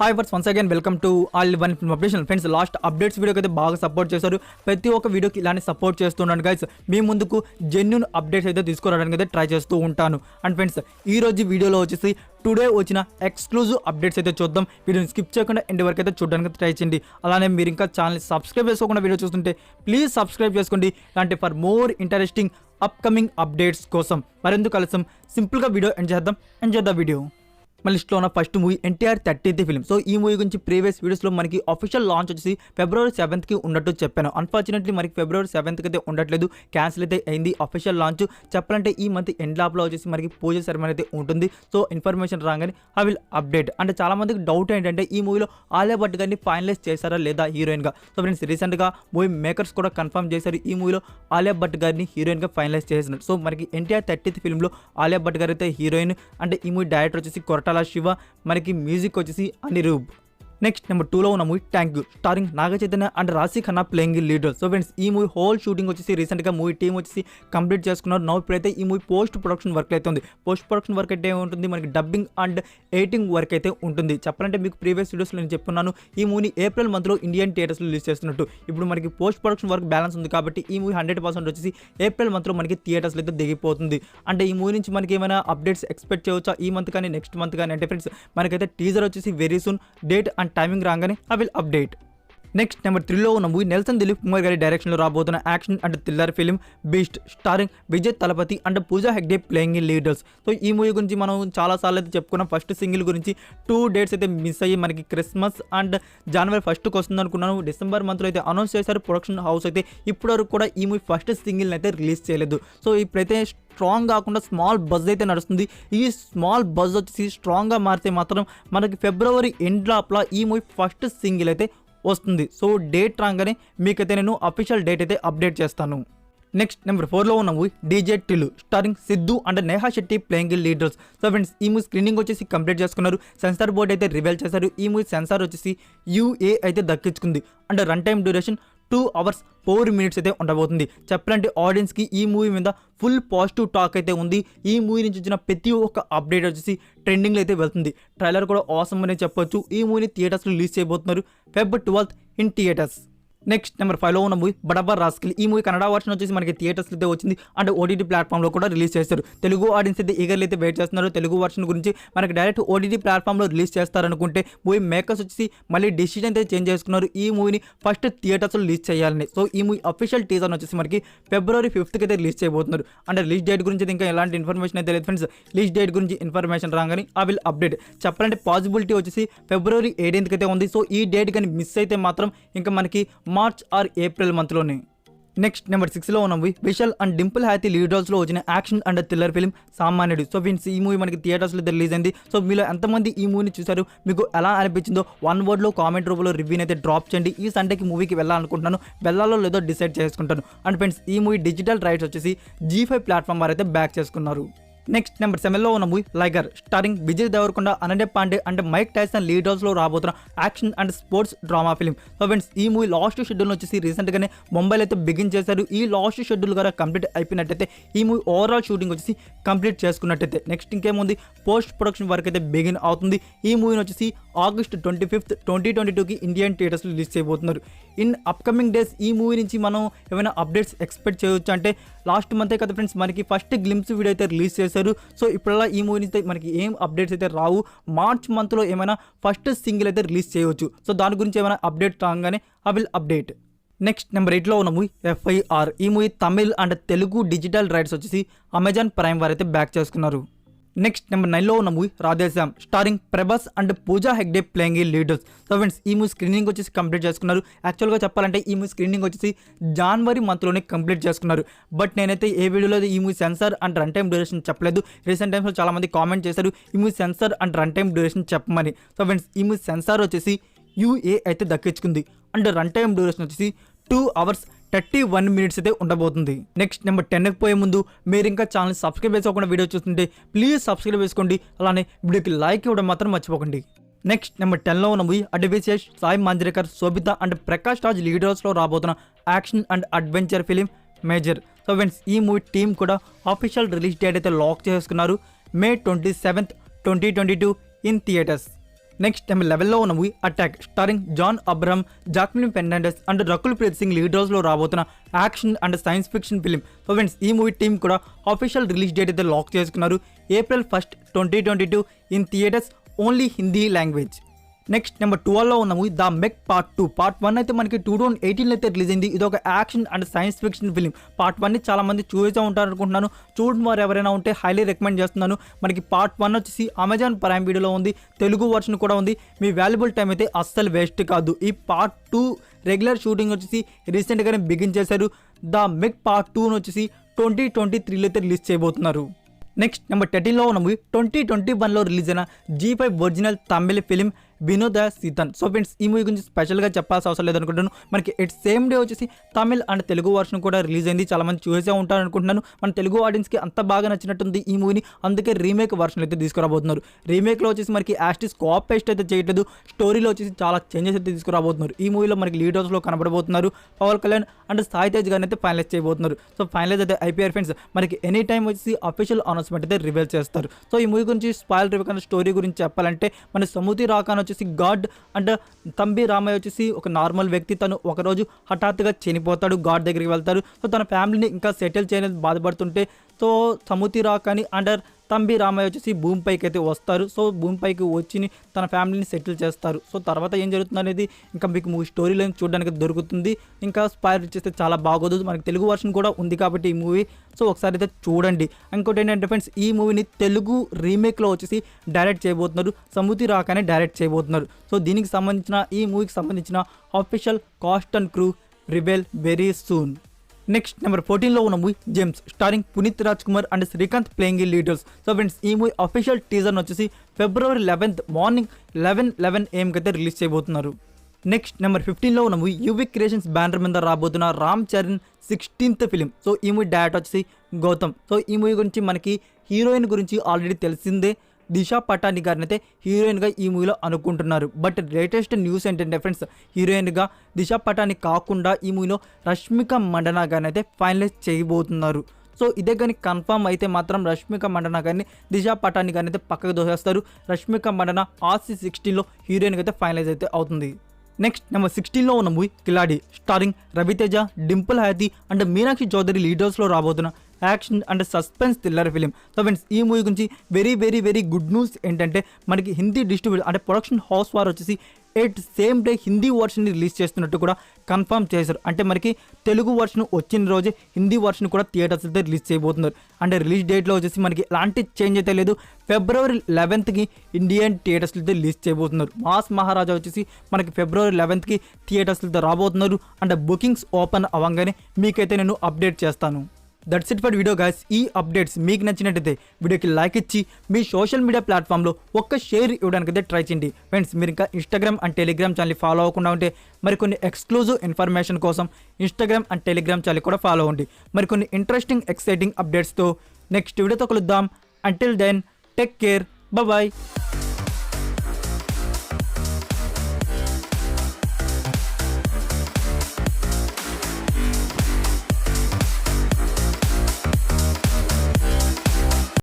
Hi first once again welcome to all one film updation. Friends, last updates వీడియోకి అయితే బాగా support చేశారు. ప్రతి ఒక్క వీడియోకి ఇలానే సపోర్ట్ చేస్తున్నాను గైస్. మీ ముందుకు జెన్యూన్ అప్డేట్స్ అయితే తీసుకురావడానికి అయితే ట్రై చేస్తూ ఉంటాను. అండ్ ఫ్రెండ్స్, ఈ రోజు వీడియోలో వచ్చేసి టుడే వచ్చిన ఎక్స్క్లూజివ్ అప్డేట్స్ అయితే చూద్దాం. వీడియోని స్కిప్ చేయకుండా ఎండ్ వరకు అయితే చూడడానికి ట్రై చేయండి. అలానే మీరు ఇంకా ఛానల్ సబ్స్క్రైబ్ చేసుకోకుండా వీడియో చూస్తుంటే ప్లీజ్ సబ్స్క్రైబ్ చేసుకోండి. ఇలాంటి for more interesting upcoming updates కోసం మరెందుకు ఆలస్యం, సింపుల్గా వీడియో ఎంజాయ్ ద వీడియో. మన లిస్ట్లో ఉన్న first movie NTR 30th film. So ఈ మూవీ గురించి ప్రీవియస్ వీడియోస్లో మనకి అఫీషియల్ లాంచ్ వచ్చేసి February 7th ఉన్నట్టు చెప్పాను. అన్ఫార్చునేట్లీ మనకి February 7th అయితే ఉండట్లేదు, క్యాన్సిల్ అయితే అయింది అఫీషియల్ లాంచ్. చెప్పాలంటే ఈ మంత్ ఎండ్ లాప్లో వచ్చేసి మనకి పూజ సెరమనీ అయితే ఉంటుంది. సో ఇన్ఫర్మేషన్ రాగానే ఐ విల్ అప్డేట్. అంటే చాలా మందికి డౌట్ ఏంటంటే ఈ మూవీలో ఆలియా భట్ గారిని ఫైనలైజ్ చేశారా లేదా హీరోయిన్గా. సో ఫ్రెండ్స్, రీసెంట్గా మూవీ మేకర్స్ కూడా కన్ఫర్మ్ చేశారు ఈ మూవీలో ఆలియా భట్ గారిని హీరోయిన్గా ఫైనలైజ్ చేసినట్టు. సో మనకి ఎన్టీఆర్ 30th ఫిల్మ్లో ఆలియా భట్ గారు అయితే హీరోయిన్. అంటే ఈ మూవీ డైరెక్టర్ వచ్చేసి కొరటాల శివ, మనకి మ్యూజిక్ వచ్చేసి అనిరూప్. నెక్స్ట్ నెంబర్ 2లో ఉన్న movie thank you, starring Naga Chaitanya and Raashi Khanna playing lead role. So friends, ఈ మూవీ హోల్ షూటింగ్ వచ్చేసి రీసెంట్గా మూవీ టీం వచ్చేసి కంప్లీట్ చేసుకున్నారు. నౌ ఇప్పుడైతే ఈ మూవీ పోస్ట్ ప్రొడక్షన్ వర్క్ అయితే ఉంది. పోస్ట్ ప్రొడక్షన్ వర్క్ అయితే ఉంటుంది, మనకి డబ్బింగ్ అండ్ ఎడిటింగ్ వర్క్ అయితే ఉంటుంది. చెప్పాలంటే మీకు ప్రీవియస్ వీడియోస్లో నేను చెప్పుకున్నాను ఈ మూవీని ఏప్రిల్ మంత్లో ఇండియన్ థియేటర్స్లో రిలీజ్ చేస్తున్నట్టు. ఇప్పుడు మనకి పోస్ట్ ప్రొడక్షన్ వర్క్ బ్యాలెన్స్ ఉంది కాబట్టి ఈ మూవీ 100% వచ్చేసి ఏప్రిల్ మంత్లో మనకి థియేటర్స్లో అయితే దిగిపోతుంది. అంటే ఈ మూవీ నుంచి మనకి ఏమైనా అప్డేట్స్ ఎక్స్పెక్ట్ చేయవచ్చా ఈ మంత్ కానీ నెక్స్ట్ మంత్ కానీ అంటే ఫ్రెండ్స్, మనకైతే టీజర్ వచ్చేసి very soon, date and timing రాగానే I will update. Next number 3లో ఉన్న మూవీ నెల్సన్ దిలీప్ కుమార్ గారి డైరెక్షన్లో రాబోతున్న action and thriller film Beast, starring Vijay Thalapathy and Pooja Hegde playing in leaders. So ఈ మూవీ గురించి మనం చాలాసార్లు అయితే చెప్పుకున్నాం. ఫస్ట్ సింగిల్ గురించి 2 dates అయితే మిస్ అయ్యి మనకి క్రిస్మస్ అండ్ January 1st వస్తుంది అనుకున్నాను. డిసెంబర్ మంత్లో అయితే అనౌన్స్ చేశారు ప్రొడక్షన్ హౌస్ అయితే. ఇప్పటివరకు కూడా ఈ మూవీ ఫస్ట్ సింగిల్ని అయితే రిలీజ్ చేయలేదు. సో ఇప్పుడైతే స్ట్రాంగ్ కాకుండా స్మాల్ బజ్ అయితే నడుస్తుంది. ఈ స్మాల్ బజ్ వచ్చేసి స్ట్రాంగ్గా మారితే మాత్రం మనకి February ఎండ్ లోపల ఈ మూవీ ఫస్ట్ సింగిల్ అయితే వస్తుంది. సో డేట్ రాగానే మీకైతే నేను అఫీషియల్ డేట్ అయితే అప్డేట్ చేస్తాను. నెక్స్ట్ నెంబర్ 4లో ఉన్న movie DJ Tillu, starring Siddhu and Neha Shetty playing leaders. So friends, ఈ మూవీ స్క్రీనింగ్ వచ్చేసి కంప్లీట్ చేసుకున్నారు. సెన్సార్ బోర్డ్ అయితే రివీల్ చేశారు. ఈ మూవీ సెన్సార్ వచ్చేసి UA అయితే దక్కించుకుంది. And run time duration 2 hours 4 minutes అయితే ఉండబోతుంది. చెప్పాలంటే ఆడియన్స్కి ఈ మూవీ మీద ఫుల్ పాజిటివ్ టాక్ అయితే ఉంది. ఈ మూవీ నుంచి వచ్చిన ప్రతి ఒక్క అప్డేట్ వచ్చేసి ట్రెండింగ్లో అయితే వెళ్తుంది. ట్రైలర్ కూడా ఆసమ్ అనే చెప్పొచ్చు. ఈ మూవీని థియేటర్స్లో రిలీజ్ చేయబోతున్నారు February 12th in theatres. Next number 5లో ఉన్న మూవీ బడబర్ రాస్కిల్. ఈ మూవీ కన్నడ వర్షన్ వచ్చేసి మనకి థియేటర్స్లో అయితే వచ్చింది అండ్ OTT ప్లాట్ఫామ్లో కూడా రిలీజ్ చేస్తారు. తెలుగు ఆడియన్స్ అయితే ఈగర్లీ అయితే వెయిట్ చేస్తున్నారు. తెలుగు వర్షన్ గురించి మనకి డైరెక్ట్ OTT ప్లాట్ఫామ్లో రిలీజ్ చేస్తారనుకుంటే మూవీ మేకర్స్ వచ్చేసి మళ్ళీ డిసిషన్ అయితే చేంజ్ చేసుకున్నారు. ఈ మూవీని ఫస్ట్ థియేటర్స్లో రిలీజ్ చేయాలని. సో ఈ మూవీ అఫీషియల్ టీజర్ వచ్చేసి మనకి February 5th అయితే రిలీజ్ చేయబోతున్నారు. అంటే రిలీజ్ డేట్ గురించి ఇంకా ఎలాంటి ఇన్ఫర్మేషన్ అయితే లేదు ఫ్రెండ్స్. రిలీజ్ డేట్ గురించి ఇన్ఫర్మేషన్ రాగానే ఐ విల్ అప్డేట్. చెప్పాలంటే పాసిబిలిటీ వచ్చేసి February 18th అయితే ఉంది. సో ఈ డేట్ కానీ మిస్ అయితే మాత్రం ఇంకా మనకి మార్చ్ ఆర్ ఏప్రిల్ మంత్లోనే. నెక్స్ట్ నెంబర్ 6లో ఉన్న movie Vishal and Dimple Hayathi lead రోల్స్లో వచ్చిన action and thriller film Saamanyudu. So friends, ఈ మూవీ మనకి థియేటర్స్లో రిలీజ్ అయింది. సో మీలో ఎంతమంది ఈ మూవీని చూసారు, మీకు ఎలా అనిపించిందో 1 word కామెంట్ రూపంలో రివ్యూని అయితే డ్రాప్ చేయండి. ఈ సండేకి మూవీకి వెళ్ళాలనుకుంటున్నాను, వెళ్ళాలో లేదో డిసైడ్ చేసుకుంటాను. అండ్ ఫ్రెండ్స్, ఈ మూవీ డిజిటల్ రైట్స్ వచ్చేసి G5 ప్లాట్ఫామ్ వారు అయితే బ్యాక్ చేసుకున్నారు. నెక్స్ట్ నెంబర్ 7లో ఉన్న movie Liger, starring Vijay Deverakonda, Ananya Panday and Mike Tyson lead రోల్స్లో రాబోతున్న action and sports drama film. So friends, ఈ మూవీ లాస్ట్ షెడ్యూల్ వచ్చేసి రీసెంట్గానే ముంబైలో అయితే బిగిన్ చేశారు. ఈ లాస్ట్ షెడ్యూల్ కూడా కంప్లీట్ అయిపోయినట్టయితే ఈ మూవీ ఓవరాల్ షూటింగ్ వచ్చేసి కంప్లీట్ చేసుకున్నట్టయితే నెక్స్ట్ ఇంకేముంది పోస్ట్ ప్రొడక్షన్ వర్క్ అయితే బిగిన్ అవుతుంది. ఈ మూవీని వచ్చేసి August 25th 2022కి ఇండియన్ థియేటర్స్లో రిలీజ్ చేయబోతున్నారు. ఇన్ అప్కమింగ్ డేస్ ఈ మూవీ నుంచి మనం ఏమైనా అప్డేట్స్ ఎక్స్పెక్ట్ చేయవచ్చు అంటే లాస్ట్ మంతే కదా ఫ్రెండ్స్ మనకి ఫస్ట్ గ్లిమ్స్ వీడియో అయితే రిలీజ్ చేశారు. సో ఇప్పుడల్లా ఈ మూవీ నుంచి మనకి ఏం అప్డేట్స్ అయితే రావు. మార్చ్ మంత్లో ఏమైనా ఫస్ట్ సింగిల్ అయితే రిలీజ్ చేయవచ్చు. సో దాని గురించి ఏమైనా అప్డేట్ రాగానే I will update. Next number 8లో ఉన్న మూవీ FIR. ఈ movie Tamil and Telugu digital rights వచ్చేసి అమెజాన్ ప్రైమ్ వారు అయితే బ్యాక్ చేసుకున్నారు. నెక్స్ట్ నెంబర్ 9లో ఉన్న movie Radhe Shyam, starring Prabhas and Pooja Hegde playing ఈ లీడర్స్. సో ఫ్రెండ్స్, ఈ మూవీ స్క్రీనింగ్ వచ్చేసి కంప్లీట్ చేసుకున్నారు. యాక్చువల్గా చెప్పాలంటే ఈ మూవీ స్క్రీనింగ్ వచ్చేసి January మంత్లోనే కంప్లీట్ చేసుకున్నారు. బట్ నేనైతే ఏ వీడియోలో ఈ movie censor and run time duration చెప్పలేదు. రీసెంట్ టైమ్స్లో చాలామంది కామెంట్ చేశారు ఈ movie censor and run time duration చెప్పమని. సో ఫ్రెండ్స్, ఈ మూవీ సెన్సార్ వచ్చేసి UA అయితే దక్కించుకుంది అండ్ రన్ టైమ్ డ్యూరేషన్ వచ్చేసి 2 hours 31 minutes అయితే ఉండబోతుంది. నెక్స్ట్ నెంబర్ 10కి పోయే ముందు మీరు ఇంకా ఛానల్ సబ్స్క్రైబ్ చేసుకోకుండా వీడియో చూస్తుంటే ప్లీజ్ సబ్స్క్రైబ్ చేసుకోండి. అలానే వీడియోకి లైక్ ఇవ్వడం మాత్రం మర్చిపోకండి. నెక్స్ట్ నెంబర్ 10లో ఉన్న మూవీ అడ్విశేష్, సాయి మంజ్రేకర్, శోభిత అండ్ ప్రకాష్ రాజ్ లీడర్స్లో రాబోతున్న action and adventure film Major. So friends ఈ మూవీ టీమ్ కూడా ఆఫీషియల్ రిలీజ్ డేట్ అయితే లాక్ చేసుకున్నారు, May 27th, 2022 in theatres. Next number 11లో ఉన్న movie Attack starring John Abraham, Jacqueline Fernandez and Rakul Preet Singh లీడర్స్లో రాబోతున్న action and science fiction film. So friends ఈ movie team కూడా ఆఫీషియల్ రిలీజ్ డేట్ అయితే లాక్ చేసుకున్నారు, April 1st, 2022 in theatres, only Hindi language. Next number 12లో ఉన్న movie the Meg part 2. Part 1 అయితే మనకి 2018 అయితే రిలీజ్ అయింది. ఇది ఒక action and science fiction film. Part 1ని చాలా మంది చూసే ఉంటారు అనుకుంటున్నాను, చూడని వారు ఎవరైనా ఉంటే హైలీ రికమెండ్ చేస్తున్నాను. మనకి పార్ట్ 1 వచ్చేసి అమెజాన్ ప్రైమ్ వీడియోలో ఉంది, తెలుగు వర్షన్ కూడా ఉంది. మీ వాల్యుబుల్ టైం అయితే అస్సలు వేస్ట్ కాదు. ఈ పార్ట్ 2 రెగ్యులర్ షూటింగ్ వచ్చేసి రీసెంట్గానే బిగిన్ చేశారు. ద మెగ్ పార్ట్ 2 వచ్చేసి 2023లో అయితే రిలీజ్ చేయబోతున్నారు. నెక్స్ట్ నెంబర్ 13లో ఉన్న మూవీ 2021లో రిలీజ్ అయిన G5 ఒరిజినల్ తమిళ ఫిలిం వినోద సీతన్. సో ఫ్రెండ్స్ ఈ మూవీ గురించి స్పెషల్గా చెప్పాల్సిన అవసరం లేదనుకుంటున్నాను. మనకి ఇట్ సేమ్ డే వచ్చేసి తమిళ్ అండ్ తెలుగు వర్షన్ కూడా రిలీజ్ అయింది. చాలా మంది చూసే ఉంటారు అనుకుంటున్నాను. మన తెలుగు ఆడియన్స్కి అంత బాగా నచ్చినట్టుంది ఈ మూవీని, అందుకే రీమేక్ వర్షన్ అయితే తీసుకురాబోతున్నారు. రీమేక్లో వచ్చేసి మనకి యాస్టిస్ కాపీ పేస్ట్ అయితే చేయట్లేదు, స్టోరీలో వచ్చేసి చాలా చేంజెస్ అయితే తీసుకురాబోతున్నారు. ఈ మూవీలో మనకి లీడర్స్లో కనబడబోతున్నారు పవన్ కళ్యాణ్ అండ్ సాయి తేజ్ గారిని అయితే ఫైనలైజ్ చేయబోతున్నారు. సో ఫైనలైజ్ అయితే అయిపోయారు ఫ్రెండ్స్. మనకి ఎనీ టైం వచ్చేసి అఫీషియల్ అనౌన్స్మెంట్ అయితే రివీల్ చేస్తారు. సో ఈ మూవీ గురించి స్పాయిల్ రివ్యూ కన్నా స్టోరీ గురించి చెప్పాలంటే మన సముతి రాకాన్ వచ్చేసి గాడ్ అండ్ తంబి రామయ్య వచ్చేసి ఒక నార్మల్ వ్యక్తి. తను ఒకరోజు హఠాత్తుగా చనిపోతాడు, గాడ్ దగ్గరికి వెళ్తారు. సో తన ఫ్యామిలీని ఇంకా సెటిల్ చేయడానికి బాధపడుతుంటే సో సముతి రాకాని అండ్ తంబి రామయ్య వచ్చేసి భూమిపైకి అయితే వస్తారు. సో భూమిపైకి వచ్చి తన ఫ్యామిలీని సెటిల్ చేస్తారు. సో తర్వాత ఏం జరుగుతుంది అనేది ఇంకా మీకు మూవీ స్టోరీలో చూడడానికి దొరుకుతుంది. ఇంకా స్పాయిల్ చేస్తే చాలా బాగోదు. మనకి తెలుగు వర్షన్ కూడా ఉంది కాబట్టి ఈ మూవీ సో ఒకసారి అయితే చూడండి. ఇంకోటి ఏంటంటే ఫ్రెండ్స్ ఈ మూవీని తెలుగు రీమేక్లో వచ్చేసి డైరెక్ట్ చేయబోతున్నారు, సముతి రాకానే డైరెక్ట్ చేయబోతున్నారు. సో దీనికి సంబంధించిన ఈ మూవీకి సంబంధించిన official cast and crew reveal very soon. Next number 14లో ఉన్న movie James starring Puneeth Raj Kumar and Srikanth playing leaders. So friends ఈ మూవీ అఫీషియల్ టీజర్ వచ్చేసి February 11th మార్నింగ్ 11 AM అయితే రిలీజ్ చేయబోతున్నారు. నెక్స్ట్ నెంబర్ 15లో ఉన్న మూవీ యువి క్రియేషన్స్ బ్యానర్ మీద రాబోతున్న Ram Charan 16th film. So ఈ మూవీ డైరెక్టర్ వచ్చేసి గౌతమ్. సో ఈ మూవీ గురించి మనకి హీరోయిన్ గురించి ఆల్రెడీ తెలిసిందే, దిశా పటాని గారిని అయితే హీరోయిన్గా ఈ మూవీలో అనుకుంటున్నారు. బట్ లేటెస్ట్ న్యూస్ ఏంటంటే ఫ్రెండ్స్ హీరోయిన్గా దిశా పటాని కాకుండా ఈ మూవీలో రష్మిక మండనా గారిని అయితే ఫైనలైజ్ చేయబోతున్నారు. సో ఇదే కానీ కన్ఫర్మ్ అయితే మాత్రం రష్మిక మండనా గారిని దిశా పటాని గారిని అయితే పక్కకు దోసేస్తారు. రష్మిక మండనా RC 16లో హీరోయిన్గా అయితే ఫైనలైజ్ అయితే అవుతుంది. నెక్స్ట్ నెంబర్ 16లో ఉన్న movie Khiladi starring Ravi Teja, Dimple Hayathi and Meenakshi Chaudhary లీడర్స్లో రాబోతున్న action and suspense thriller film. So friends ఈ మూవీ గురించి వెరీ గుడ్ న్యూస్ ఏంటంటే మనకి హిందీ డిస్ట్రిబ్యూటర్ అంటే ప్రొడక్షన్ హౌస్ వారు వచ్చేసి ఎట్ సేమ్ డే హిందీ వర్షన్ని రిలీజ్ చేస్తున్నట్టు కూడా కన్ఫర్మ్ చేశారు. అంటే మనకి తెలుగు వర్షన్ వచ్చిన రోజే హిందీ వర్షన్ కూడా థియేటర్స్ అయితే రిలీజ్ చేయబోతున్నారు. అంటే రిలీజ్ డేట్లో వచ్చేసి మనకి ఎలాంటి చేంజ్ అయితే లేదు, February 11th ఇండియన్ థియేటర్స్ అయితే రిలీజ్ చేయబోతున్నారు. మాస్ మహారాజా వచ్చేసి మనకి February 11th థియేటర్స్ అయితే రాబోతున్నారు. అండ్ బుకింగ్స్ ఓపెన్ అవ్వగానే మీకైతే నేను అప్డేట్ చేస్తాను. That's it for video guys. ఈ అప్డేట్స్ మీకు నచ్చినట్టయితే వీడియోకి లైక్ ఇచ్చి మీ సోషల్ మీడియా ప్లాట్ఫామ్లో ఒక్క షేర్ ఇవ్వడానికైతే ట్రై చేయండి. ఫ్రెండ్స్ మీరు ఇంకా Instagram and Telegram channel follow అవ్వకుండా ఉంటే మరికొన్ని ఎక్స్క్లూజివ్ ఇన్ఫర్మేషన్ కోసం ఇన్స్టాగ్రామ్ అండ్ టెలిగ్రామ్ ఛానల్ కూడా ఫాలో అవ్వండి. మరికొన్ని ఇంట్రెస్టింగ్ ఎక్సైటింగ్ అప్డేట్స్తో నెక్స్ట్ వీడియోతో కలుద్దాం. Until then take care, bye.